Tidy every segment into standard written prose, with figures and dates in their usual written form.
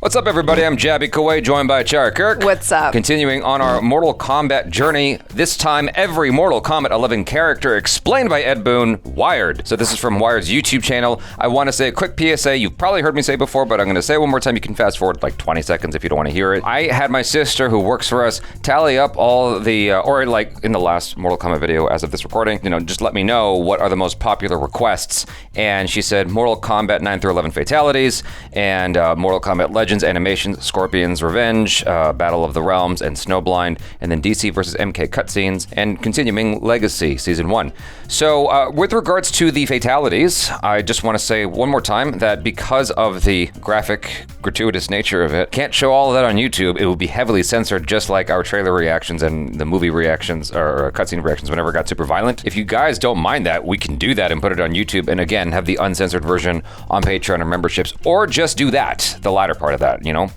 What's up, everybody? I'm Jabby Kawai, joined by Char Kirk. What's up? Continuing on our Mortal Kombat journey, this time every Mortal Kombat 11 character explained by Ed Boon, Wired. So this is from Wired's YouTube channel. I want to say a quick PSA. You've probably heard me say before, but I'm going to say it one more time. You can fast forward like 20 seconds if you don't want to hear it. I had my sister, who works for us, tally up all the, or like in the last Mortal Kombat video as of this recording, just let me know what are the most popular requests. And she said Mortal Kombat 9 through 11 fatalities, and Mortal Kombat Legends animations, Scorpion's Revenge, Battle of the Realms, and Snowblind, and then DC versus MK cutscenes, and continuing Legacy Season 1. So with regards to the fatalities, I just want to say one more time that because of the graphic, gratuitous nature of it, can't show all of that on YouTube. It will be heavily censored, just like our trailer reactions and the movie reactions, or cutscene reactions whenever it got super violent. If you guys don't mind that, we can do that and put it on YouTube, and again, have the uncensored version on Patreon or memberships, or just do that, the latter part of that,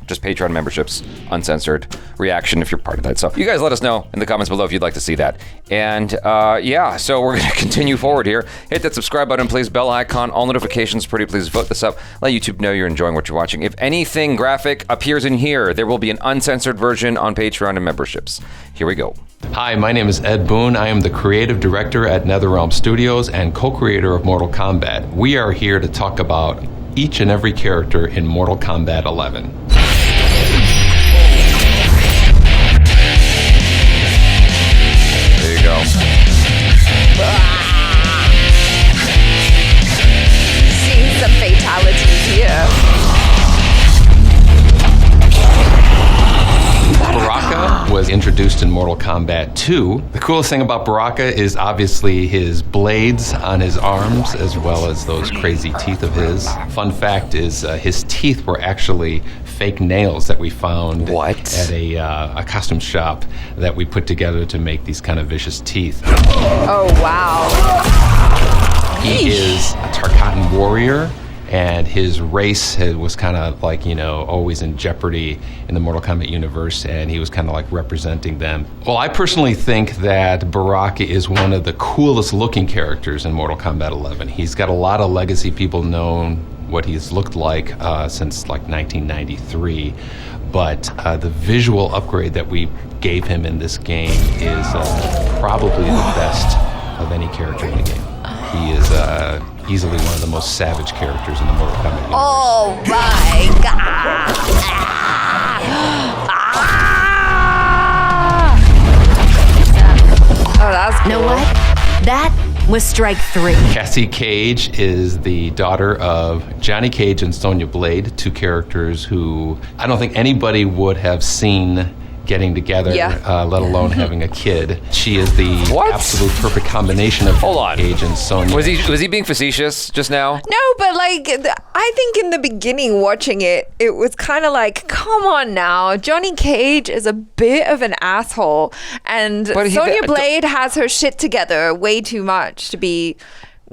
just Patreon memberships, uncensored reaction if you're part of that. So you guys let us know in the comments below if you'd like to see that. And yeah, so we're gonna continue forward here. Hit that subscribe button, please, bell icon, all notifications, pretty please vote this up. Let YouTube know you're enjoying what you're watching. If anything graphic appears in here, there will be an uncensored version on Patreon and memberships. Here we go. Hi, my name is Ed Boon. I am the creative director at NetherRealm Studios and co-creator of Mortal Kombat. We are here to talk about each and every character in Mortal Kombat 11. There you go. Seeing some fatalities here. Baraka was introduced in Mortal Kombat 2. The coolest thing about Baraka is obviously his blades on his arms, as well as those crazy teeth of his. Fun fact is his teeth were actually fake nails that we found at a costume shop that we put together to make these kind of vicious teeth. Oh, wow. He is a Tarkatan warrior, and his race was kind of like, always in jeopardy in the Mortal Kombat universe, and he was kind of like representing them. Well, I personally think that Baraka is one of the coolest looking characters in Mortal Kombat 11. He's got a lot of legacy people known what he's looked like since like 1993, but the visual upgrade that we gave him in this game is probably the best of any character in the game. He is easily one of the most savage characters in the Mortal Kombat universe. Oh my god! Oh, that's cool. You know what? That was strike 3. Cassie Cage is the daughter of Johnny Cage and Sonya Blade, two characters who I don't think anybody would have seen getting together, let alone having a kid. She is the absolute perfect combination of Cage and Sonya. Was he being facetious just now? No, but I think in the beginning watching it, it was kind of like, come on now, Johnny Cage is a bit of an asshole, and Sonya Blade has her shit together way too much to be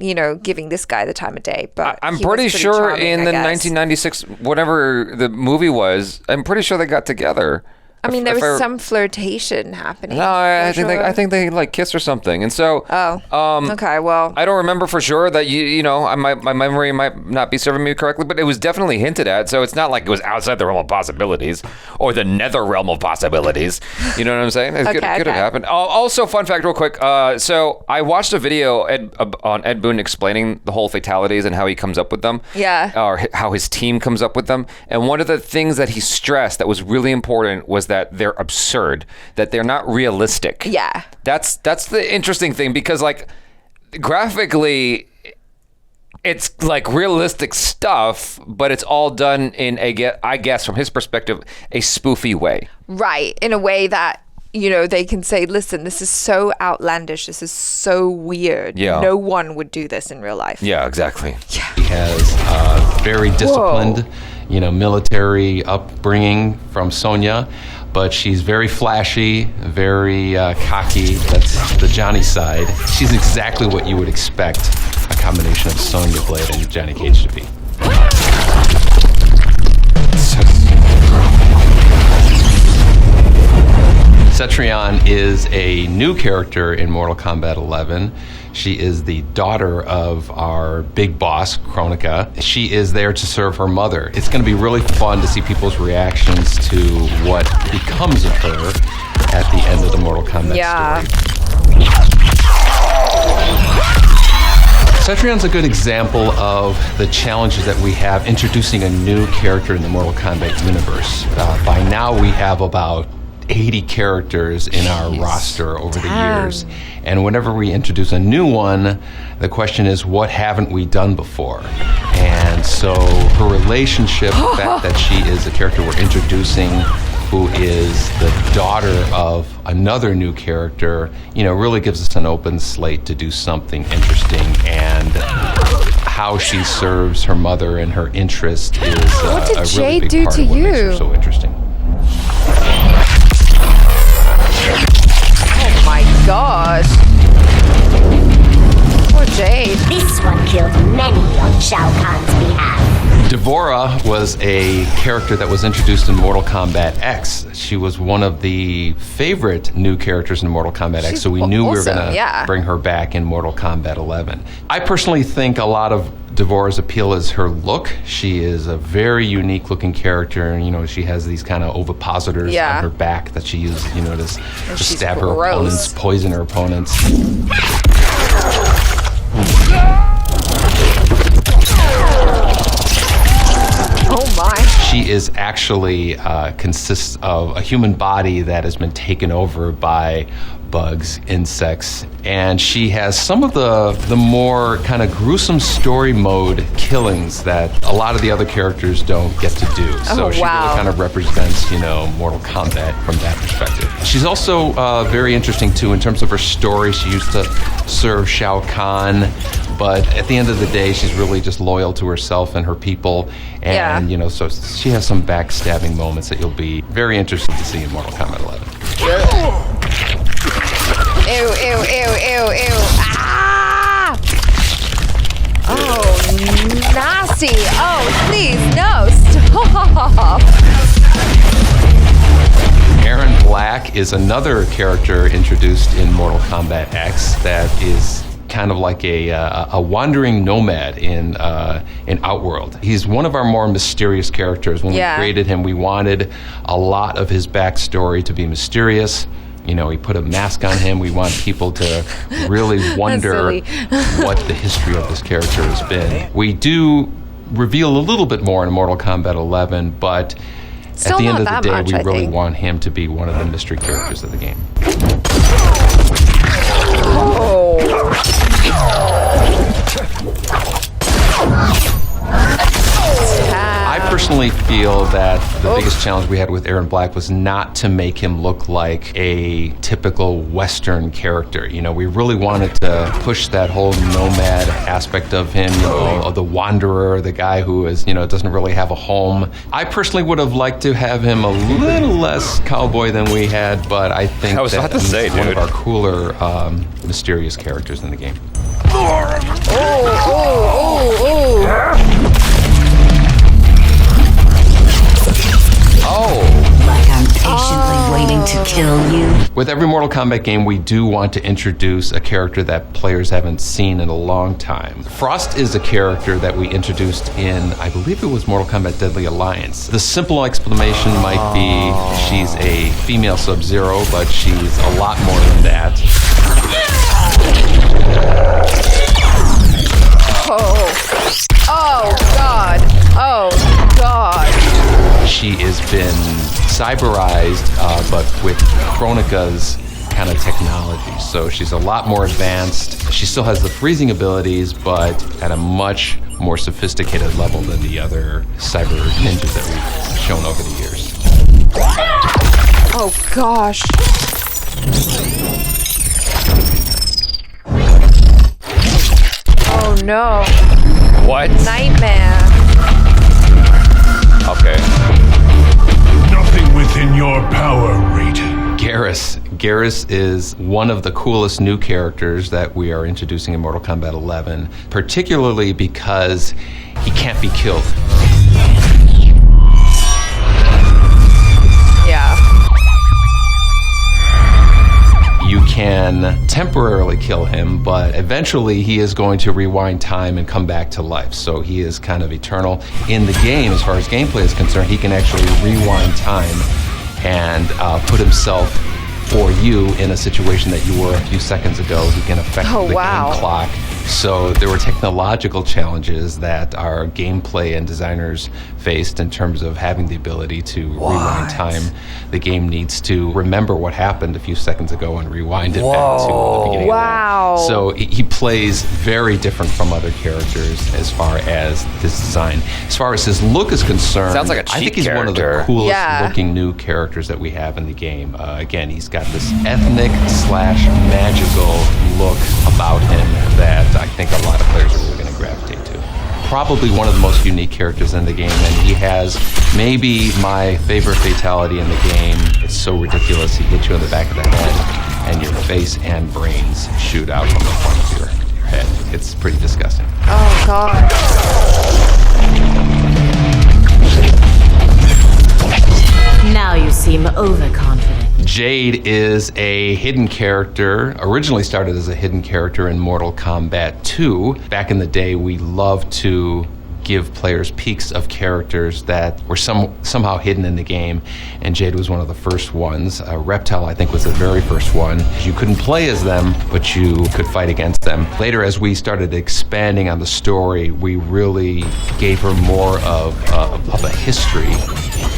giving this guy the time of day. But I'm pretty sure charming, in the 1996, whatever the movie was, I'm pretty sure they got together. I mean, there was some flirtation happening. No, I think they like kissed or something, and so. Okay, well. I don't remember for sure that my memory might not be serving me correctly, but it was definitely hinted at. So it's not like it was outside the realm of possibilities or the nether realm of possibilities. You know what I'm saying? It could have happened. Also, fun fact, real quick. So I watched a video on Ed Boon explaining the whole fatalities and how he comes up with them. Yeah. Or how his team comes up with them, and one of the things that he stressed that was really important was that they're absurd, that they're not realistic. Yeah. That's the interesting thing, because like graphically it's like realistic stuff, but it's all done in I guess from his perspective, a spoofy way. Right, in a way that they can say, listen, this is so outlandish, this is so weird. Yeah. No one would do this in real life. Yeah, exactly. Yeah. He has very disciplined, military upbringing from Sonya, but she's very flashy, very cocky. That's the Johnny side. She's exactly what you would expect a combination of Sonya Blade and Johnny Cage to be. Cetrion is a new character in Mortal Kombat 11. She is the daughter of our big boss, Kronika. She is there to serve her mother. It's going to be really fun to see people's reactions to what becomes of her at the end of the Mortal Kombat story. Cetrion's a good example of the challenges that we have introducing a new character in the Mortal Kombat universe. By now we have about 80 characters in our roster over the years. And whenever we introduce a new one, the question is, what haven't we done before? And so her relationship, the fact that she is a character we're introducing who is the daughter of another new character, really gives us an open slate to do something interesting. And how she serves her mother and her interest is what did a really Jade big do part to of what you? makes her so interesting. Oh my gosh. Poor Jade. This one killed many on Shao Kahn's behalf. Devora was a character that was introduced in Mortal Kombat X. She was one of the favorite new characters in Mortal Kombat X, so we knew we were going to bring her back in Mortal Kombat 11. I personally think a lot of Devora's appeal is her look. She is a very unique looking character, and she has these kind of ovipositors on her back that she uses, to stab her opponents, poison her opponents. Oh my. She is actually consists of a human body that has been taken over by bugs, insects, and she has some of the more kind of gruesome story mode killings that a lot of the other characters don't get to do. So she really kind of represents, Mortal Kombat from that perspective. She's also very interesting too in terms of her story. She used to serve Shao Kahn, but at the end of the day, she's really just loyal to herself and her people. And, so she has some backstabbing moments that you'll be very interested to see in Mortal Kombat 11. Ew, ew, ew, ew, ew. Ah! Oh, nasty. Oh, please, no, stop. Erron Black is another character introduced in Mortal Kombat X that is kind of like a wandering nomad in Outworld. He's one of our more mysterious characters. When we created him, we wanted a lot of his backstory to be mysterious. We put a mask on him. We want people to really wonder what the history of this character has been. We do reveal a little bit more in Mortal Kombat 11, but still at the end of the day, much, we really want him to be one of the mystery characters of the game. I personally feel that the biggest challenge we had with Erron Black was not to make him look like a typical Western character. We really wanted to push that whole nomad aspect of him, of the wanderer, the guy who is, doesn't really have a home. I personally would have liked to have him a little less cowboy than we had, but I think he's one of our cooler, mysterious characters in the game. Like I'm patiently waiting to kill you. With every Mortal Kombat game, we do want to introduce a character that players haven't seen in a long time. Frost is a character that we introduced in, I believe it was Mortal Kombat Deadly Alliance. The simple explanation might be she's a female Sub-Zero, but she's a lot more than that. Oh God. Oh God. She has been cyberized, but with Kronika's kind of technology. So she's a lot more advanced. She still has the freezing abilities, but at a much more sophisticated level than the other cyber ninjas that we've shown over the years. Oh gosh. Oh no. What? Nightmare. Okay. Nothing within your power, Raiden. Geras is one of the coolest new characters that we are introducing in Mortal Kombat 11, particularly because he can't be killed. You can temporarily kill him, but eventually he is going to rewind time and come back to life. So he is kind of eternal. In the game, as far as gameplay is concerned, he can actually rewind time and put himself for you in a situation that you were a few seconds ago. He can affect the game clock. So there were technological challenges that our gameplay and designers faced in terms of having the ability to rewind time. The game needs to remember what happened a few seconds ago and rewind it back to the beginning. Wow. Of that. So he plays very different from other characters as far as this design. As far as his look is concerned, sounds like a cheap I think he's character. one of the coolest looking new characters that we have in the game. Again, he's got this ethnic / magical look about him that I think a lot of players are really going to gravitate to. Probably one of the most unique characters in the game, and he has maybe my favorite fatality in the game. It's so ridiculous. He hits you in the back of the head, and your face and brains shoot out from the front of your head. It's pretty disgusting. Oh, God. Now you seem overconfident. Jade is a hidden character, originally started as a hidden character in Mortal Kombat 2. Back in the day, we loved to give players peeks of characters that were somehow hidden in the game, and Jade was one of the first ones. Reptile, I think, was the very first one. You couldn't play as them, but you could fight against them. Later, as we started expanding on the story, we really gave her more of a history.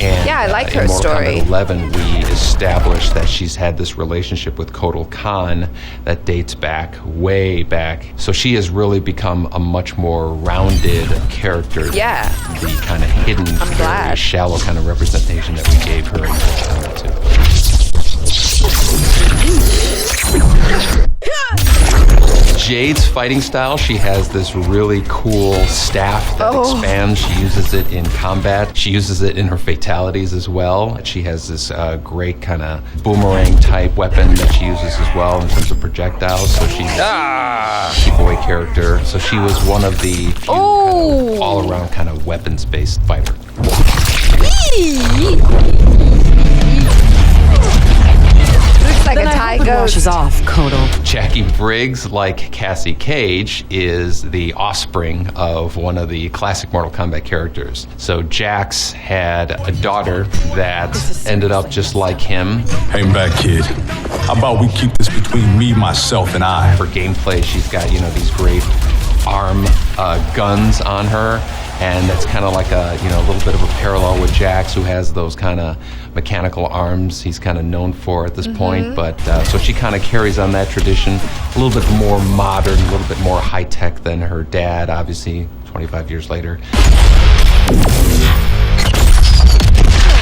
And I like her in Mortal story. Kombat 11, we established that she's had this relationship with Kotal Kahn that dates back, way back. So she has really become a much more rounded character. Yeah. The kind of hidden, very glad. shallow kind of representation that we gave her in Mortal Kombat 2. Jade's fighting style, she has this really cool staff that expands. She uses it in combat. She uses it in her fatalities as well. She has this great kind of boomerang type weapon that she uses as well in terms of projectiles. So she's a keep-away character. So she was one of the few kind of all-around kind of weapons-based fighter. Looks like Then a I Thai hope it washes ghost. off, Kotal. Jacqui Briggs, like Cassie Cage, is the offspring of one of the classic Mortal Kombat characters. So Jax had a daughter that ended up just like him. Hang back, kid. How about we keep this between me, myself, and I? For gameplay, she's got, these great arm guns on her, and that's kind of like a little bit of a parallel with Jax, who has those kind of mechanical arms he's kind of known for at this point. But so she kind of carries on that tradition, a little bit more modern, a little bit more high-tech than her dad, obviously 25 years later.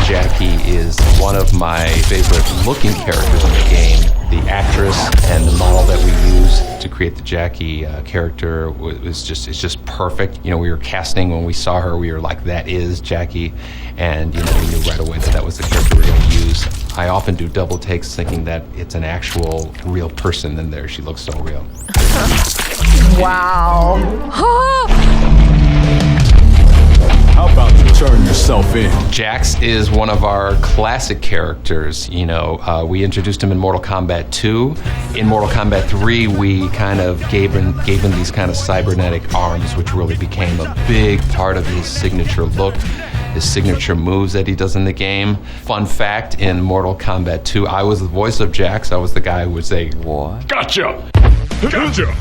Jacqui is one of my favorite looking characters in the game. The actress and the model that we used to create the Jacqui character it's just perfect. We were casting when we saw her, we were like, that is Jacqui, and we knew right away that was the character we were going to use. I often do double takes thinking that it's an actual real person in there. She looks so real. Wow. How about you turn yourself in? Jax is one of our classic characters. We introduced him in Mortal Kombat 2. In Mortal Kombat 3, we kind of gave him these kind of cybernetic arms, which really became a big part of his signature look, his signature moves that he does in the game. Fun fact, in Mortal Kombat 2, I was the voice of Jax. I was the guy who would say, "What? Gotcha! Gotcha!"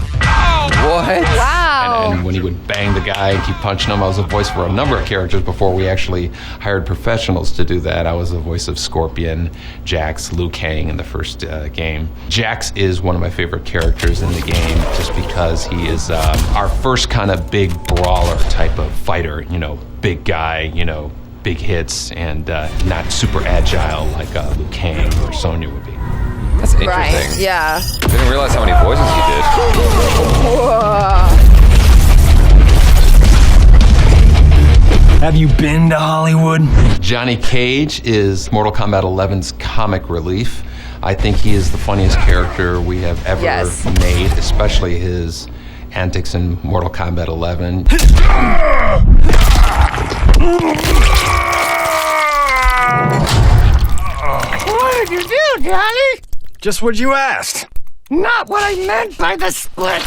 What? Wow. And when he would bang the guy and keep punching him, I was a voice for a number of characters before we actually hired professionals to do that. I was the voice of Scorpion, Jax, Liu Kang in the first game. Jax is one of my favorite characters in the game just because he is our first kind of big brawler type of fighter. Big guy, big hits, and not super agile like Liu Kang or Sonya would be. That's interesting. Right, yeah. I didn't realize how many voices you did. Have you been to Hollywood? Johnny Cage is Mortal Kombat 11's comic relief. I think he is the funniest character we have ever made, especially his antics in Mortal Kombat 11. What did you do, Johnny? Just what you asked. Not what I meant by the splits.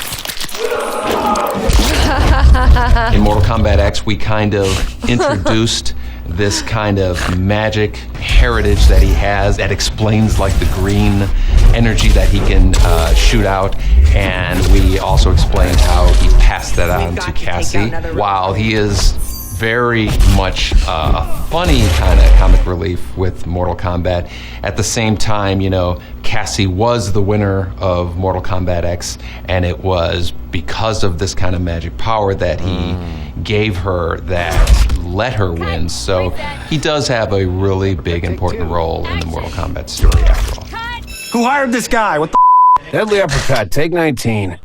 In Mortal Kombat X, we kind of introduced this kind of magic heritage that he has that explains like the green energy that he can shoot out, and we also explained how he passed that on to Cassie. While he is very much a funny kind of comic relief with Mortal Kombat, at the same time, you know, Cassie was the winner of Mortal Kombat X, and it was because of this kind of magic power that he gave her that let her win. So he does have a really big, important role in the Mortal Kombat story after all. Who hired this guy? What the Deadly uppercut, take 19.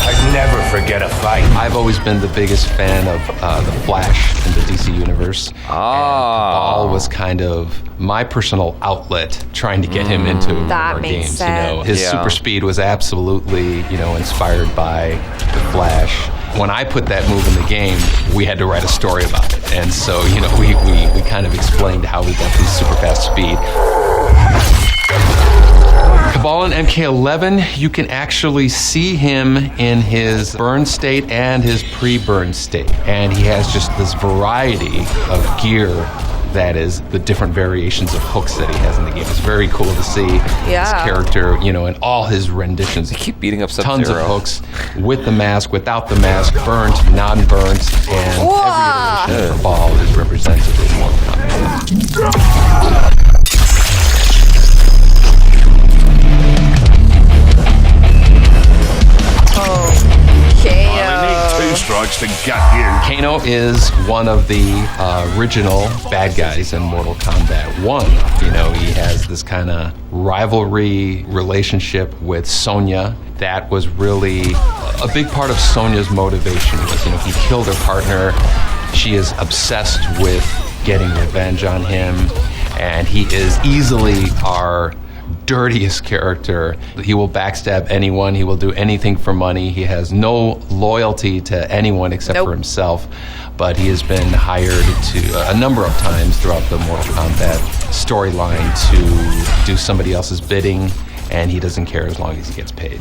I'd never forget a fight. I've always been the biggest fan of the Flash in the DC universe. And Kabal was kind of my personal outlet, trying to get him into our games. Sense. You know, his super speed was absolutely, you know, inspired by the Flash. When I put that move in the game, we had to write a story about it, and so you know, we kind of explained how we got this super fast speed. Kabal in MK11, you can actually see him in his burn state and his pre-burn state. And he has just this variety of gear that is the different variations of hooks that he has in the game. It's very cool to see his character, you know, in all his renditions. They keep beating up Sub-Zero. Tons of hooks, with the mask, without the mask, burnt, non-burnt, and every iteration of Kabal is represented in Mortal Kombat. Two strikes to gut you. Kano is one of the original bad guys in Mortal Kombat 1. You know, he has this kind of rivalry relationship with Sonya. That was really a big part of Sonya's motivation was, you know, he killed her partner. She is obsessed with getting revenge on him, and he is easily our dirtiest character. He will backstab anyone. He will do anything for money. He has no loyalty to anyone except for himself. But he has been hired to a number of times throughout the Mortal Kombat storyline to do somebody else's bidding, and he doesn't care as long as he gets paid.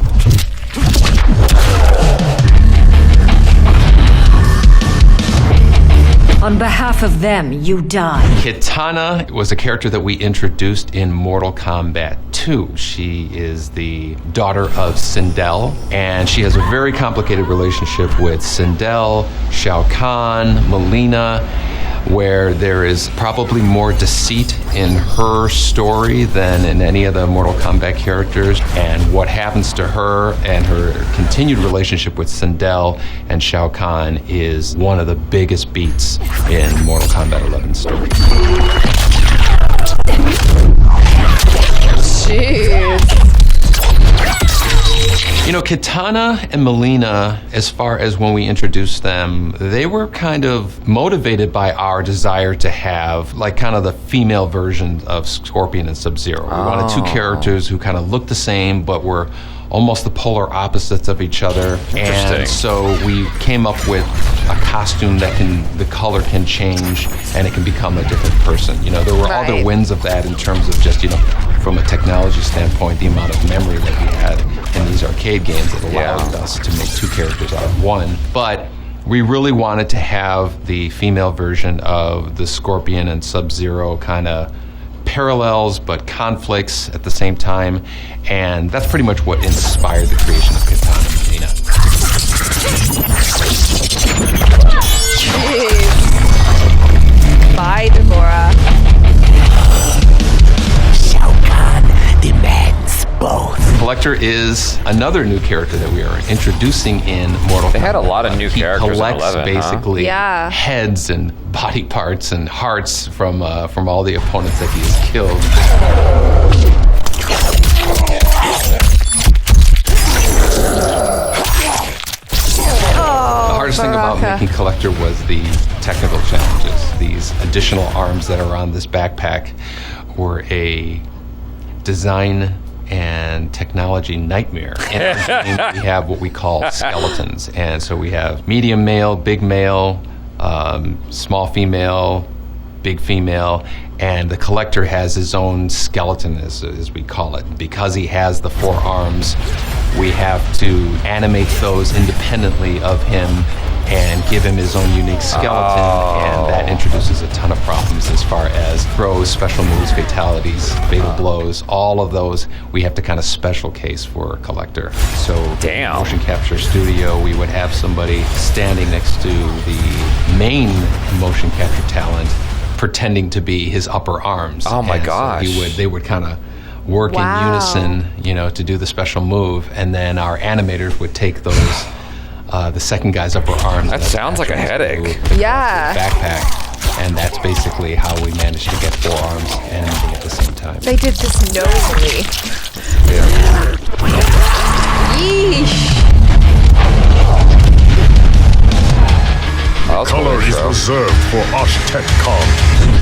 On behalf of them, you die. Kitana was a character that we introduced in Mortal Kombat 2. She is the daughter of Sindel, and she has a very complicated relationship with Sindel, Shao Kahn, Mileena, where there is probably more deceit in her story than in any of the Mortal Kombat characters. And what happens to her and her continued relationship with Sindel and Shao Kahn is one of the biggest beats in Mortal Kombat 11 story. Jeez. You know, Kitana and Mileena, as far as when we introduced them, they were kind of motivated by our desire to have like kind of the female version of Scorpion and Sub-Zero. We wanted two characters who kind of looked the same but were almost the polar opposites of each other. And so we came up with a costume that the color can change and it can become a different person. You know, there were other wins of that in terms of just, you know, from a technology standpoint, the amount of memory that we had in these arcade games that allowed us to make two characters out of one. But we really wanted to have the female version of the Scorpion and Sub-Zero kind of parallels but conflicts at the same time, and that's pretty much what inspired the creation of Kitana and Mileena. Jeez. Bye, Deborah. Shao Kahn demands both. Kollector is another new character that we are introducing in Mortal Kombat. They had a lot of new characters in 11, He collects basically Yeah. heads and body parts and hearts from all the opponents that he has killed. The hardest thing about Baraka. making Kollector was the technical challenges. These additional arms that are on this backpack were a design and technology nightmare. In our game, we have what we call skeletons. And so we have medium male, big male, Small female, big female, and the Kollector has his own skeleton, as we call it. Because he has the 4 arms, we have to animate those independently of him and give him his own unique skeleton, and that introduces a ton of problems as far as throws, special moves, fatalities, fatal blows, all of those we have to kind of special case for Kollector. So motion capture studio, we would have somebody standing next to the main motion capture talent pretending to be his upper arms. Oh my gosh. So they would kind of work in unison, to do the special move, and then our animators would take those the second guy's upper arms. That sounds like a headache. Yeah. Backpack, and that's basically how we managed to get 4 arms and everything at the same time. They did this knowingly. Yeesh. Color is reserved for Architect Khan.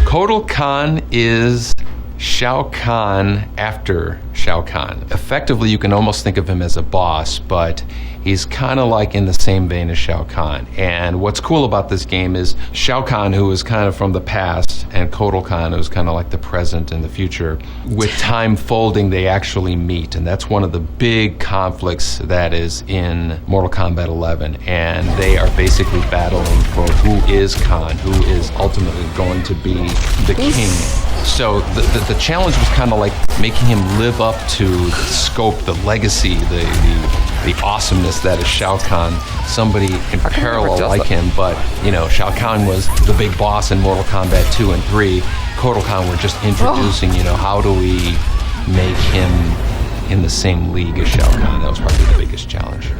Kotal Kahn is Shao Kahn after Shao Kahn. Effectively, you can almost think of him as a boss, but he's kind of like in the same vein as Shao Kahn. And what's cool about this game is Shao Kahn, who is kind of from the past, and Kotal Kahn, who's kind of like the present and the future. With time folding, they actually meet, and that's one of the big conflicts that is in Mortal Kombat 11. And they are basically battling for who is Khan, who is ultimately going to be the king. So the challenge was kind of like making him live up to the scope, the legacy, the awesomeness that is Shao Kahn. Somebody in parallel like him, but Shao Kahn was the big boss in Mortal Kombat 2 and 3. Kotal Kahn, we're just introducing, how do we make him in the same league as Shao Kahn? That was probably the biggest challenge.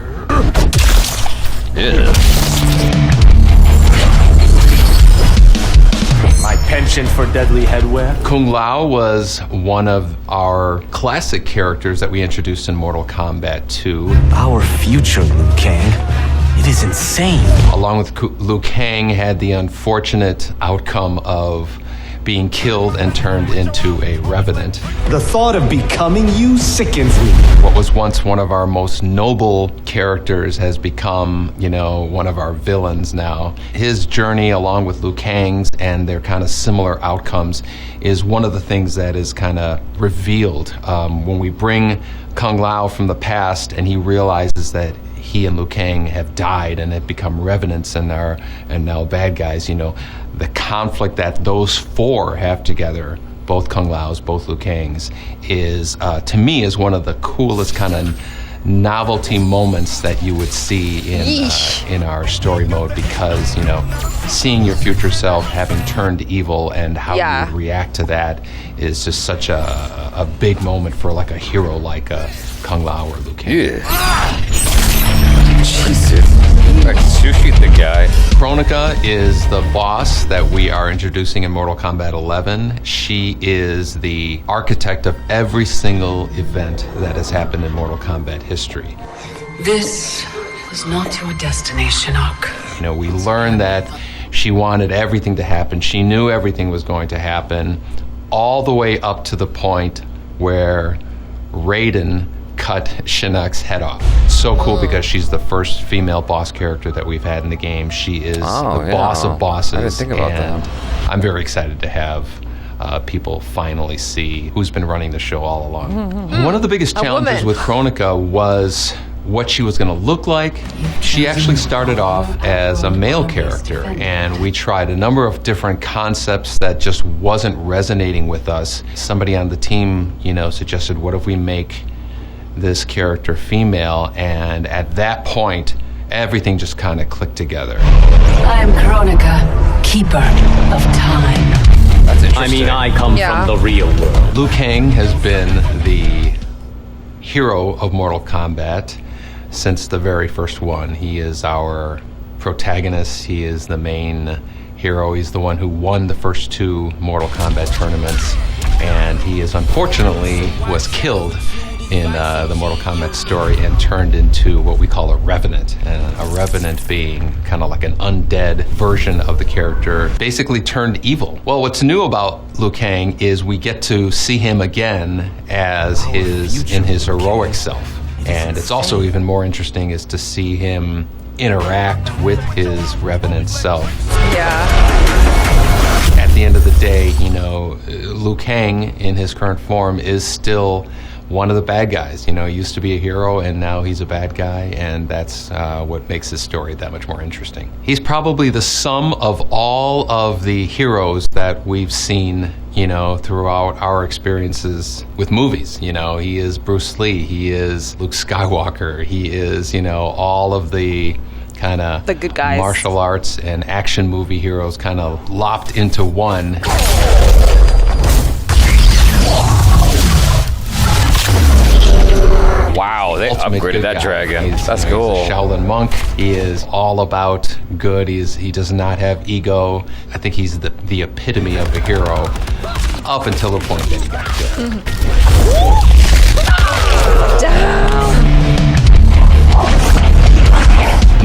My penchant for deadly headwear. Kung Lao was one of our classic characters that we introduced in Mortal Kombat 2. Our future, Liu Kang. It is insane. Along with Liu Kang had the unfortunate outcome of being killed and turned into a revenant. The thought of becoming you sickens me. What was once one of our most noble characters has become, one of our villains now. His journey, along with Liu Kang's, and their kind of similar outcomes, is one of the things that is kind of revealed when we bring Kung Lao from the past, and he realizes that he and Liu Kang have died and have become revenants and now bad guys. The conflict that those 4 have together, both Kung Lao's, both Liu Kang's, is to me is one of the coolest kind of novelty moments that you would see in our story mode, because seeing your future self having turned evil and how you would react to that is just such a big moment for like a hero like Kung Lao or Liu Kang. Jesus. Like sushi the guy. Kronika is the boss that we are introducing in Mortal Kombat 11. She is the architect of every single event that has happened in Mortal Kombat history. This was not your destination, Ark. We learned that she wanted everything to happen. She knew everything was going to happen, all the way up to the point where Raiden cut Shinnok's head off. So cool because she's the first female boss character that we've had in the game. She is the boss of bosses. I didn't think about that. I'm very excited to have people finally see who's been running the show all along. One of the biggest challenges with Kronika was what she was going to look like. She actually started off as a male character, and we tried a number of different concepts that just wasn't resonating with us. Somebody on the team, suggested, what if we make this character female? And at that point, everything just kind of clicked together. I am Kronika, keeper of time. That's interesting. I come from the real world. Liu Kang has been the hero of Mortal Kombat since the very first one. He is our protagonist. He is the main hero. He's the one who won the first 2 Mortal Kombat tournaments, and he is unfortunately was killed in the Mortal Kombat story and turned into what we call a revenant. And a revenant being kind of like an undead version of the character, basically turned evil. Well, what's new about Liu Kang is we get to see him again as in his heroic self. And it's also even more interesting is to see him interact with his revenant self. Yeah. At the end of the day, you know, Liu Kang in his current form is still one of the bad guys. You know, he used to be a hero and now he's a bad guy, and that's what makes his story that much more interesting. He's probably the sum of all of the heroes that we've seen, you know, throughout our experiences with movies. You know, he is Bruce Lee, he is Luke Skywalker, he is, you know, all of the kind of the good guys, martial arts and action movie heroes kind of lopped into one. Wow, they upgraded that dragon. That's cool. He's a Shaolin monk. He is all about good. He does not have ego. I think he's the epitome of a hero up until the point that he got killed.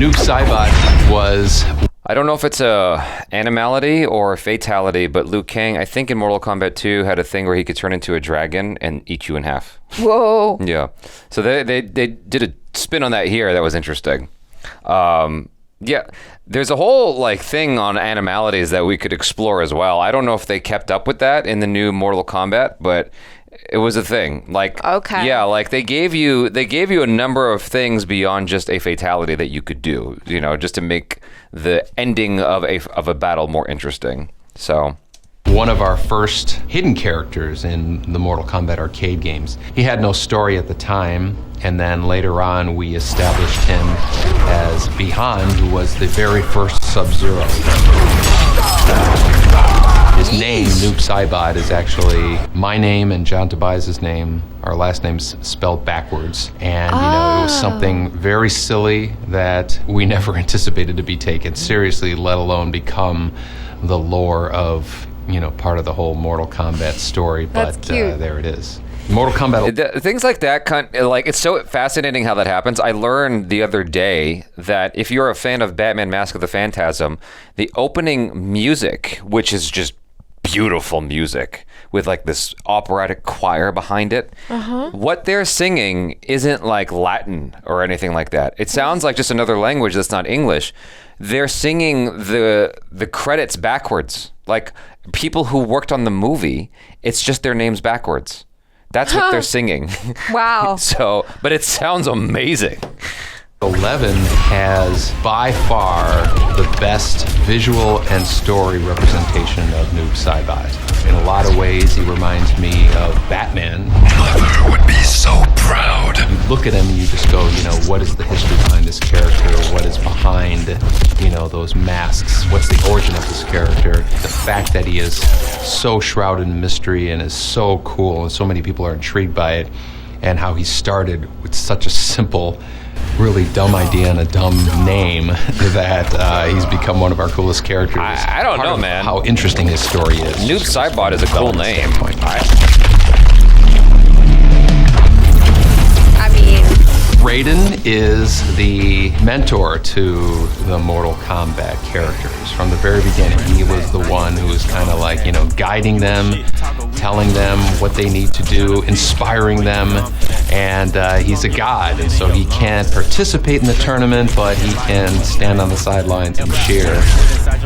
Noob Saibot was... I don't know if it's a animality or a fatality, but Liu Kang, I think in Mortal Kombat 2, had a thing where he could turn into a dragon and eat you in half. Whoa. Yeah. So they did a spin on that here that was interesting. Yeah, there's a whole like thing on animalities that we could explore as well. I don't know if they kept up with that in the new Mortal Kombat, but it was a thing. Like, okay. Yeah, like they gave you a number of things beyond just a fatality that you could do, you know, just to make the ending of a battle more interesting. So one of our first hidden characters in the Mortal Kombat arcade games. He had no story at the time, and then later on we established him as Bihan, who was the very first Sub-Zero. His name, Noob Saibot, is actually my name and John Tobias' name. Our last name's spelled backwards. And, you know, it was something very silly that we never anticipated to be taken seriously, let alone become the lore of, you know, part of the whole Mortal Kombat story. That's but cute. There it is. Mortal Kombat. Things like that, like, it's so fascinating how that happens. I learned the other day that if you're a fan of Batman Mask of the Phantasm, the opening music, which is just beautiful music with like this operatic choir behind it, what they're singing isn't like Latin or anything like that. It sounds like just another language that's not English. They're singing the credits backwards. Like people who worked on the movie, it's just their names backwards. That's what they're singing. Wow. So, but it sounds amazing. 11 has by far the best visual and story representation of Noob Saibot. In a lot of ways, he reminds me of Batman. Mother would be so proud. You look at him and you just go, you know, what is the history behind this character? What is behind, you know, those masks? What's the origin of this character? The fact that he is so shrouded in mystery and is so cool and so many people are intrigued by it, and how he started with such a simple, really dumb idea and a dumb name that he's become one of our coolest characters. I don't know, man. How interesting his story is. Noob Saibot is a cool name. Raiden is the mentor to the Mortal Kombat characters from the very beginning. He was the one who was kind of like, you know, guiding them, telling them what they need to do, inspiring them, and he's a god, and so he can't participate in the tournament, but he can stand on the sidelines and cheer.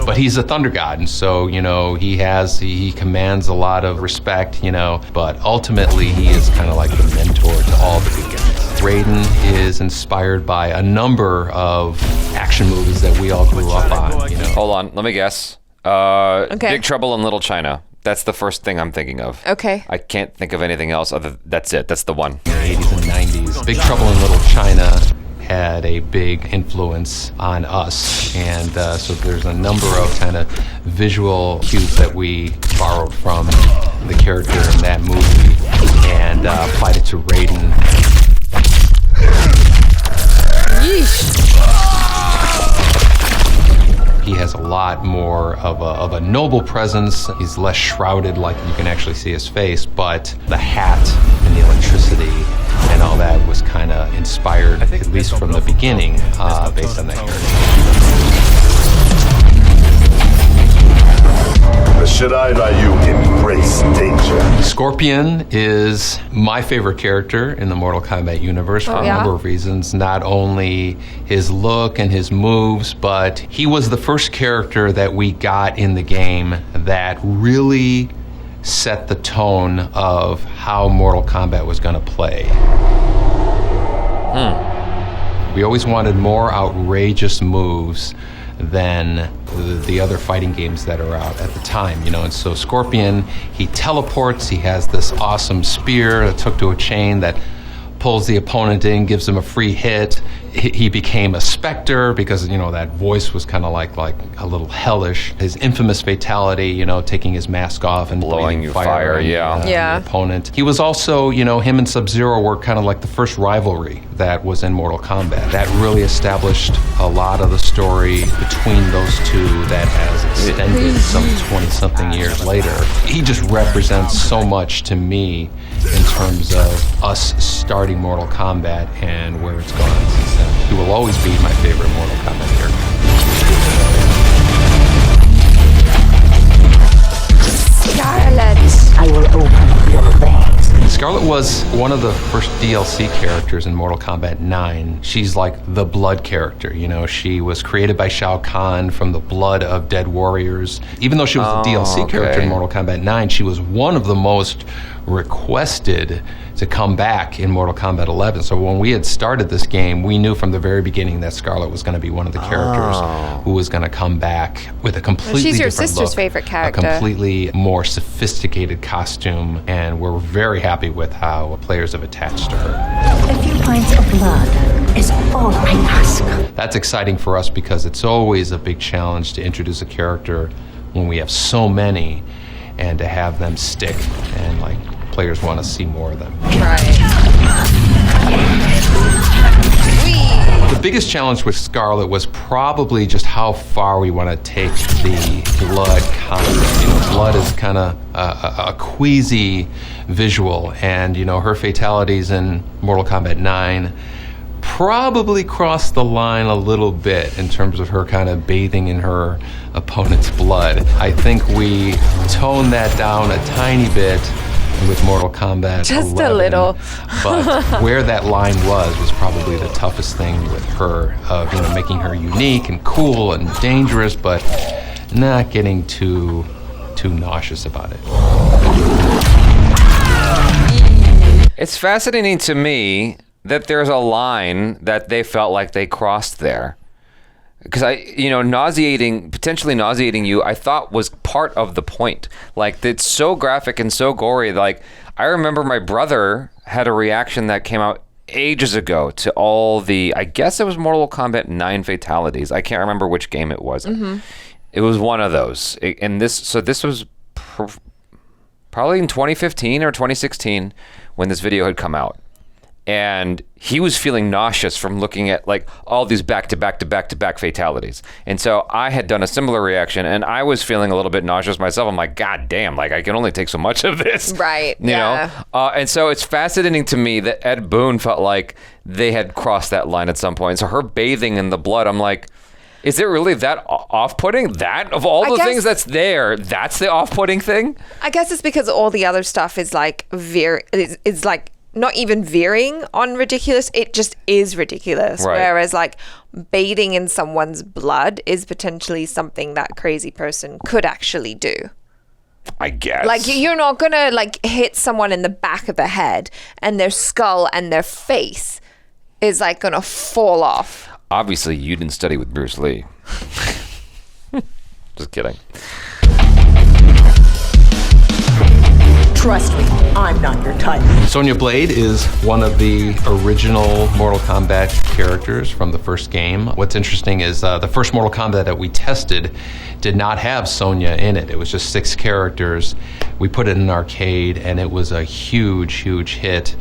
But he's a thunder god, and so, you know, he commands a lot of respect, you know, but ultimately he is kind of like the mentor to all the good guys. Raiden is inspired by a number of action movies that we all grew up on, you know. Hold on, let me guess. Big Trouble in Little China. That's the first thing I'm thinking of. Okay. I can't think of anything else that's it. That's the one. In the 80s and 90s. Big Trouble in Little China had a big influence on us, and so there's a number of kind of visual cues that we borrowed from the character in that movie and applied it to Raiden. He has a lot more of a noble presence. He's less shrouded, like you can actually see his face, but the hat and the electricity and all that was kind of inspired, at least from the beginning, based on that character. Or should I, Ryu, embrace danger? Scorpion is my favorite character in the Mortal Kombat universe for a number of reasons. Not only his look and his moves, but he was the first character that we got in the game that really set the tone of how Mortal Kombat was going to play. We always wanted more outrageous moves than the other fighting games that are out at the time, you know. And so Scorpion, he teleports, he has this awesome spear that's hooked to a chain that pulls the opponent in, gives him a free hit. He became a specter because, you know, that voice was kind of like a little hellish. His infamous fatality, you know, taking his mask off and blowing you fire the opponent. He was also, you know, him and Sub-Zero were kind of like the first rivalry that was in Mortal Kombat. That really established a lot of the story between those two that has extended some 20-something years later. He just represents so much to me in terms of us starting Mortal Kombat and where it's gone since then. He will always be my favorite Mortal Kombat character. Skarlet, I will open your veins. Skarlet was one of the first DLC characters in Mortal Kombat 9. She's like the blood character, you know. She was created by Shao Kahn from the blood of dead warriors. Even though she was a DLC character in Mortal Kombat 9, she was one of the most requested to come back in Mortal Kombat 11. So when we had started this game, we knew from the very beginning that Skarlet was going to be one of the characters who was going to come back with a completely She's your different sister's look, favorite character. a completely more sophisticated costume, and we're very happy with how players have attached to her. A few pints of blood is all I ask. That's exciting for us because it's always a big challenge to introduce a character when we have so many, and to have them stick and like players want to see more of them. The biggest challenge with Skarlet was probably just how far we want to take the blood concept. You know, blood is kind of a queasy visual, and you know, her fatalities in Mortal Kombat 9 probably crossed the line a little bit in terms of her kind of bathing in her opponent's blood. I think we toned that down a tiny bit with Mortal Kombat just 11, a little. But where that line was probably the toughest thing with her, of, you know, making her unique and cool and dangerous, but not getting too nauseous about it. It's fascinating to me that there's a line that they felt like they crossed there. Because potentially nauseating you, I thought was part of the point. Like, it's so graphic and so gory. Like, I remember my brother had a reaction that came out ages ago to all the, I guess it was Mortal Kombat 9 fatalities. I can't remember which game it was. Mm-hmm. It was one of those. This was probably in 2015 or 2016 when this video had come out. And he was feeling nauseous from looking at like all these back-to-back fatalities. And so I had done a similar reaction, and I was feeling a little bit nauseous myself. I'm like, God damn, like I can only take so much of this. Right. You know? And so it's fascinating to me that Ed Boon felt like they had crossed that line at some point. So her bathing in the blood, I'm like, is it really that off-putting? That, of all the things that's there, that's the off-putting thing? I guess it's because all the other stuff is like it's like not even veering on ridiculous, it just is ridiculous. Right. Whereas like bathing in someone's blood is potentially something that crazy person could actually do. I guess. Like, you're not gonna like hit someone in the back of the head and their skull and their face is like gonna fall off. Obviously, you didn't study with Bruce Lee. Just kidding. Trust me, I'm not your type. Sonya Blade is one of the original Mortal Kombat characters from the first game. What's interesting is the first Mortal Kombat that we tested did not have Sonya in it. It was just 6 characters. We put it in an arcade, and it was a huge, huge hit.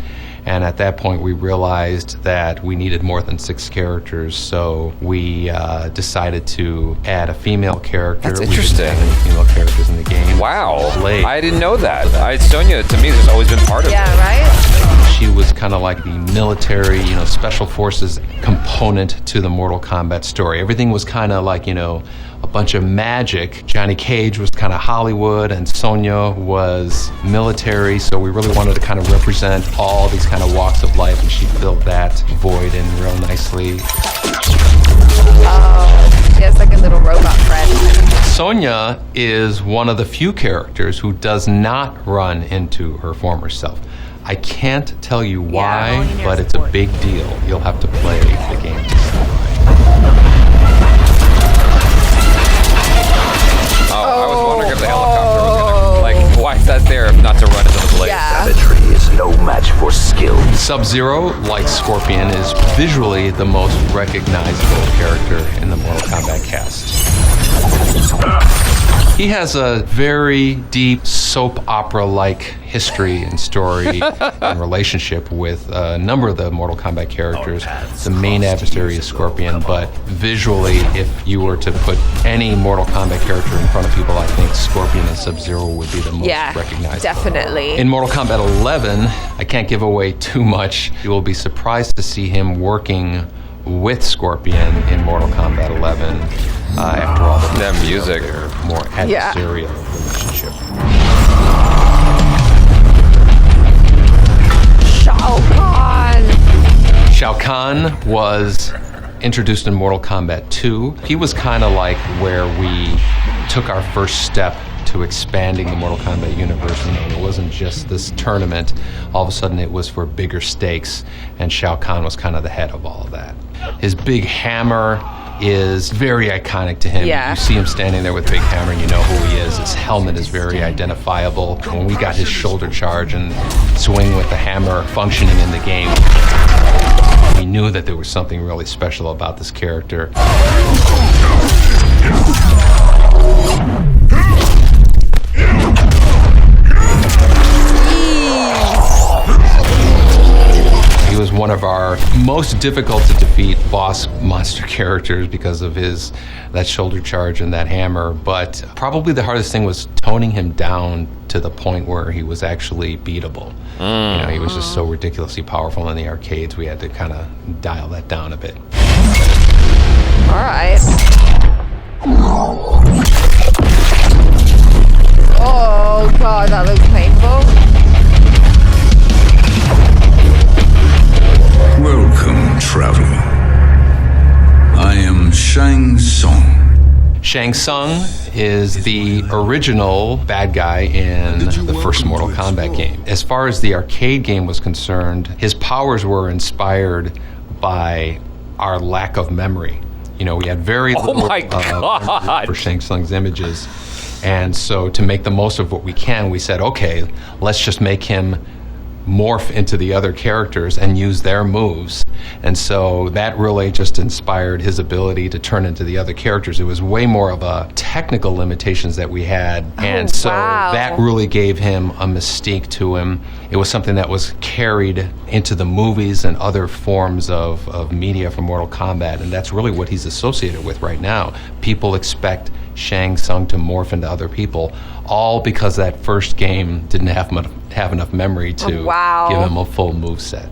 And at that point, we realized that we needed more than 6 characters, so we decided to add a female character. That's interesting. We didn't have any female characters in the game. Wow. Blade. I didn't know that. Sonya, to me, has always been part of it. Yeah, right? She was kind of like the military, special forces component to the Mortal Kombat story. Everything was kind of like, a bunch of magic. Johnny Cage was kind of Hollywood, and Sonya was military, so we really wanted to kind of represent all these kind of walks of life, and she filled that void in real nicely. Oh, she has like a little robot friend. Sonya is one of the few characters who does not run into her former self. I can't tell you why, but it's a big deal. You'll have to play the game to see why. I was wondering if the helicopter was gonna, like, why is that there if not to run into the blade? Yeah. Savagery is no match for skill. Sub-Zero, like Scorpion, is visually the most recognizable character in the Mortal Kombat cast. He has a very deep soap opera-like history and story and relationship with a number of the Mortal Kombat characters. The main adversary is Scorpion, but visually, if you were to put any Mortal Kombat character in front of people, I think Scorpion and Sub-Zero would be the most recognizable. Definitely. In Mortal Kombat 11, I can't give away too much. You will be surprised to see him working with Scorpion in Mortal Kombat 11. After all that music, more adversarial relationship. Shao Kahn. Shao Kahn was introduced in Mortal Kombat 2. He was kind of like where we took our first step to expanding the Mortal Kombat universe. You know, it wasn't just this tournament. All of a sudden, it was for bigger stakes, and Shao Kahn was kind of the head of all of that. His big hammer is very iconic to him. Yeah. You see him standing there with big hammer and you know who he is. His helmet is very identifiable. When we got his shoulder charge and swing with the hammer functioning in the game, we knew that there was something really special about this character. He was one of our most difficult to defeat boss monster characters because of that shoulder charge and that hammer, but probably the hardest thing was toning him down to the point where he was actually beatable. You know, he was just so ridiculously powerful in the arcades, we had to kind of dial that down a bit. All right. Oh god, that looks painful. Welcome, traveler. I am Shang Tsung. Shang Tsung is the original bad guy in the first Mortal Kombat game. As far as the arcade game was concerned, his powers were inspired by our lack of memory. You know, we had very little memory for Shang Tsung's images. And so to make the most of what we can, we said, okay, let's just make him morph into the other characters and use their moves. And so that really just inspired his ability to turn into the other characters. It was way more of a technical limitations that we had. And so that really gave him a mystique to him. It was something that was carried into the movies and other forms of media from Mortal Kombat. And that's really what he's associated with right now. People expect Shang Tsung to morph into other people, all because that first game didn't have enough memory to give him a full moveset.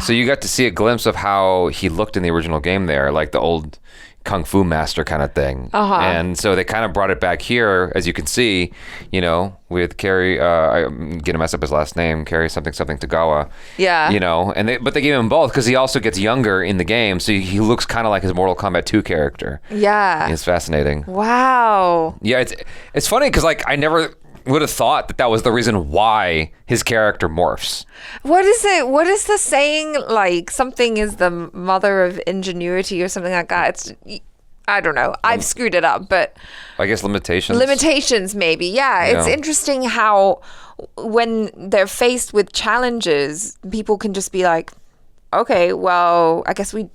So you got to see a glimpse of how he looked in the original game there, like the old Kung Fu master kind of thing. And so they kind of brought it back here, as you can see, you know, with Kerry, I'm gonna mess up his last name, Kerry something Tagawa. Yeah. You know, but they gave him both because he also gets younger in the game, so he looks kind of like his Mortal Kombat 2 character. Yeah. It's fascinating. Wow. Yeah, it's funny because like I never would have thought that was the reason why his character morphs. What is it? What is the saying? Like something is the mother of ingenuity or something like that. It's, I don't know. I've screwed it up, but I guess limitations. Limitations, maybe. Yeah, it's interesting how when they're faced with challenges, people can just be like, okay, well, I guess we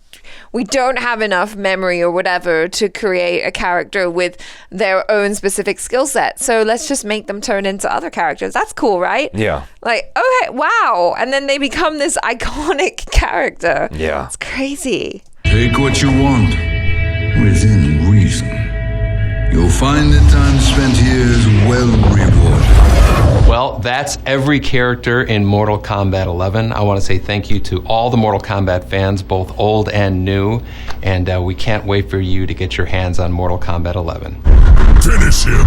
don't have enough memory or whatever to create a character with their own specific skill set. So let's just make them turn into other characters. That's cool, right? Yeah. Like, okay, wow. And then they become this iconic character. Yeah. It's crazy. Take what you want within reason. you'll find that time spent here is well rewarded. Well, that's every character in Mortal Kombat 11. I want to say thank you to all the Mortal Kombat fans, both old and new, and we can't wait for you to get your hands on Mortal Kombat 11. Finish him!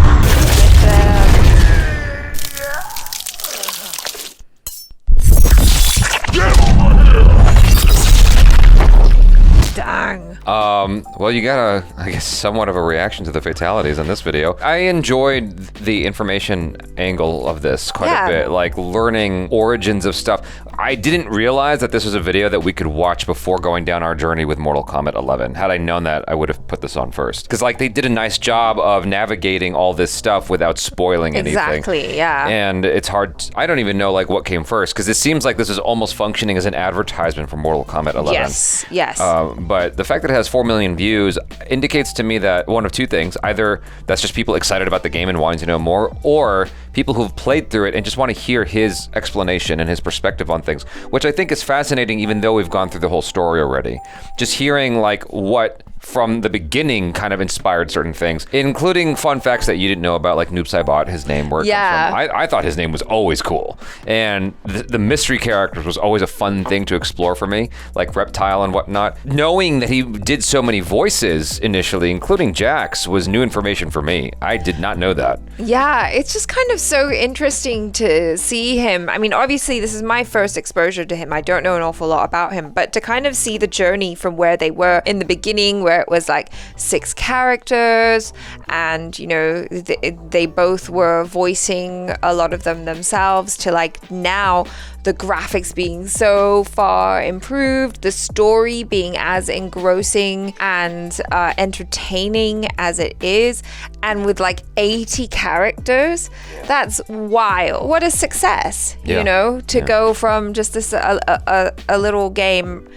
Dang. Well, you got I guess, somewhat of a reaction to the fatalities in this video. I enjoyed the information angle of this quite a bit, like learning origins of stuff. I didn't realize that this was a video that we could watch before going down our journey with Mortal Kombat 11. Had I known that, I would have put this on first. Because like they did a nice job of navigating all this stuff without spoiling anything. Exactly, yeah. And it's hard, I don't even know like what came first, because it seems like this is almost functioning as an advertisement for Mortal Kombat 11. Yes. But the fact that it has 4 million views indicates to me that one of two things. Either that's just people excited about the game and wanting to know more, or people who've played through it and just want to hear his explanation and his perspective on things, which I think is fascinating even though we've gone through the whole story already. Just hearing like what from the beginning kind of inspired certain things, including fun facts that you didn't know about, like Noob Saibot, his name, where it comes from. I thought his name was always cool. And the mystery characters was always a fun thing to explore for me, like Reptile and whatnot. Knowing that he did so many voices initially, including Jax, was new information for me. I did not know that. Yeah, it's just kind of so interesting to see him. I mean, obviously, this is my first exposure to him. I don't know an awful lot about him, but to kind of see the journey from where they were in the beginning, where it was like 6 characters and, you know, they both were voicing a lot of them themselves, to like now the graphics being so far improved, the story being as engrossing and entertaining as it is, and with like 80 characters, that's wild. What a success, you know, to go from just this a little game.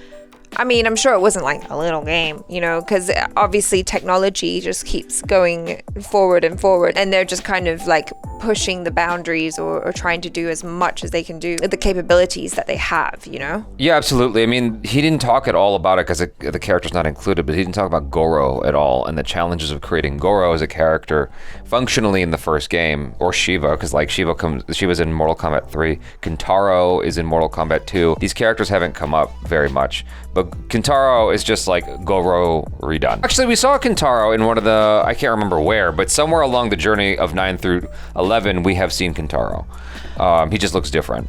I mean, I'm sure it wasn't like a little game, you know, because obviously technology just keeps going forward and forward, and they're just kind of like pushing the boundaries or trying to do as much as they can do with the capabilities that they have, you know? Yeah, absolutely. I mean, he didn't talk at all about it because the character's not included, but he didn't talk about Goro at all and the challenges of creating Goro as a character functionally in the first game, or Shiva, because like Shiva's in Mortal Kombat 3, Kintaro is in Mortal Kombat 2. These characters haven't come up very much, but Kintaro is just like Goro redone. Actually, we saw Kintaro in one of the, I can't remember where, but somewhere along the journey of 9 through 11, we have seen Kintaro. He just looks different.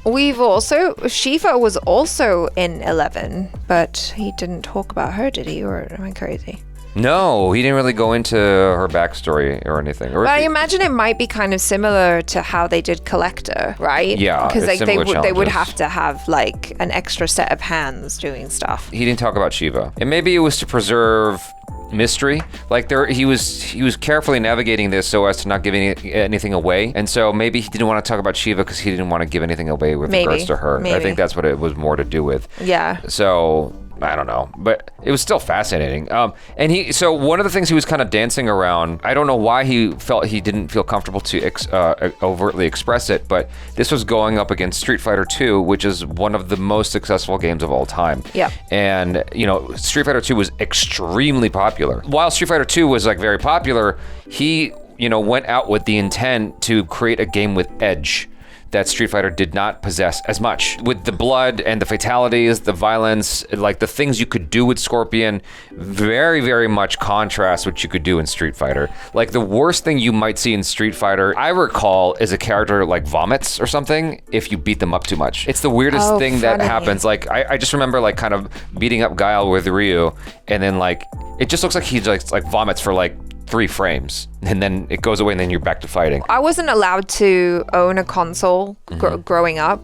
Shiva was also in 11, but he didn't talk about her, did he? Or am I crazy? No, he didn't really go into her backstory or anything. But I imagine it might be kind of similar to how they did Kollector, right? Yeah, because like they would have to have like an extra set of hands doing stuff. He didn't talk about Shiva, and maybe it was to preserve mystery. Like he was carefully navigating this so as to not give anything away, and so maybe he didn't want to talk about Shiva because he didn't want to give anything away with regards to her. I think that's what it was more to do with. Yeah. So I don't know, but it was still fascinating. So one of the things he was kind of dancing around, I don't know why he felt he didn't feel comfortable to overtly express it, but this was going up against Street Fighter 2, which is one of the most successful games of all time. Yeah. And, you know, Street Fighter 2 was extremely popular. While Street Fighter 2 was like very popular, he, you know, went out with the intent to create a game with edge that Street Fighter did not possess as much. With the blood and the fatalities, the violence, like the things you could do with Scorpion, very, very much contrast what you could do in Street Fighter. Like the worst thing you might see in Street Fighter, I recall, is a character like vomits or something if you beat them up too much. It's the weirdest thing that happens. Like I just remember like kind of beating up Guile with Ryu, and then like, it just looks like he like vomits for like 3 frames, and then it goes away, and then you're back to fighting. I wasn't allowed to own a console growing up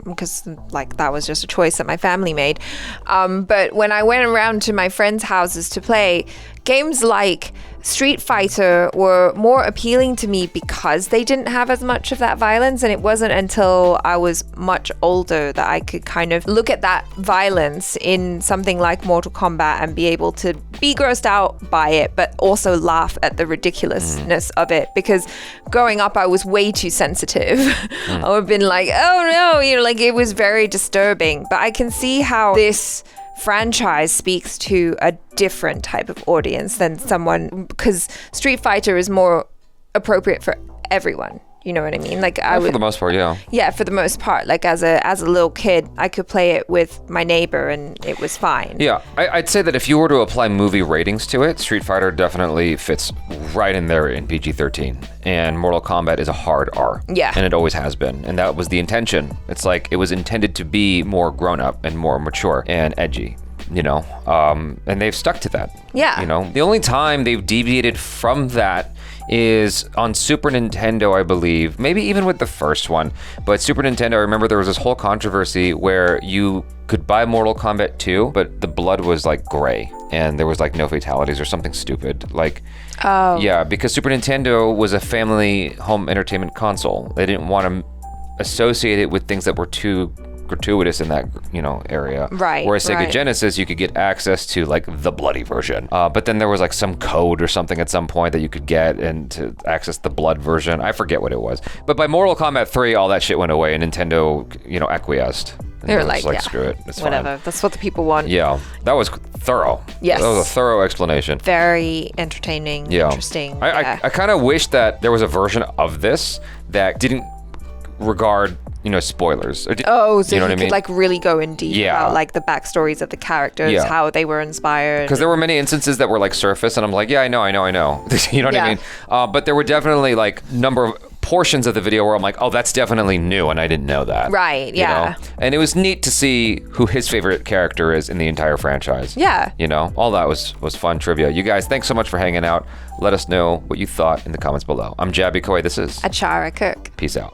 because like that was just a choice that my family made. But when I went around to my friends' houses to play, games like Street Fighter were more appealing to me because they didn't have as much of that violence, and it wasn't until I was much older that I could kind of look at that violence in something like Mortal Kombat and be able to be grossed out by it, but also laugh at the ridiculousness of it, because growing up I was way too sensitive. I would have been like, oh no, you know, like it was very disturbing. But I can see how this franchise speaks to a different type of audience than someone, because Street Fighter is more appropriate for everyone. You know what I mean? Like for the most part, yeah. Yeah, for the most part. Like as a little kid, I could play it with my neighbor and it was fine. Yeah, I'd say that if you were to apply movie ratings to it, Street Fighter definitely fits right in there in PG-13. And Mortal Kombat is a hard R. Yeah. And it always has been. And that was the intention. It's like it was intended to be more grown up and more mature and edgy. You know, and they've stuck to that. Yeah. You know, the only time they've deviated from that is on Super Nintendo, I believe, maybe even with the first one. But Super Nintendo, I remember there was this whole controversy where you could buy Mortal Kombat 2, but the blood was like gray and there was like no fatalities or something stupid. Like, yeah, because Super Nintendo was a family home entertainment console. They didn't want to associate it with things that were too gratuitous in that, you know, area. Right. Whereas Sega Genesis, you could get access to like the bloody version. But then there was like some code or something at some point that you could get and to access the blood version. I forget what it was. But by Mortal Kombat 3, all that shit went away and Nintendo, you know, acquiesced. They were like, yeah, screw it. It's whatever. fine. That's what the people want. Yeah. That was thorough. Yes. That was a thorough explanation. Very entertaining, interesting. I kind of wish that there was a version of this that didn't regard, you know, spoilers. So you know what I could mean? like really go in deep about like the backstories of the characters, how they were inspired. Because there were many instances that were like surface, and I'm like, yeah, I know. You know what I mean? But there were definitely like number of portions of the video where I'm like, oh, that's definitely new, and I didn't know that. Right, yeah. You know? And it was neat to see who his favorite character is in the entire franchise. Yeah. You know, all that was fun trivia. You guys, thanks so much for hanging out. Let us know what you thought in the comments below. I'm Jabby Koi. This is Achara Cook. Peace out.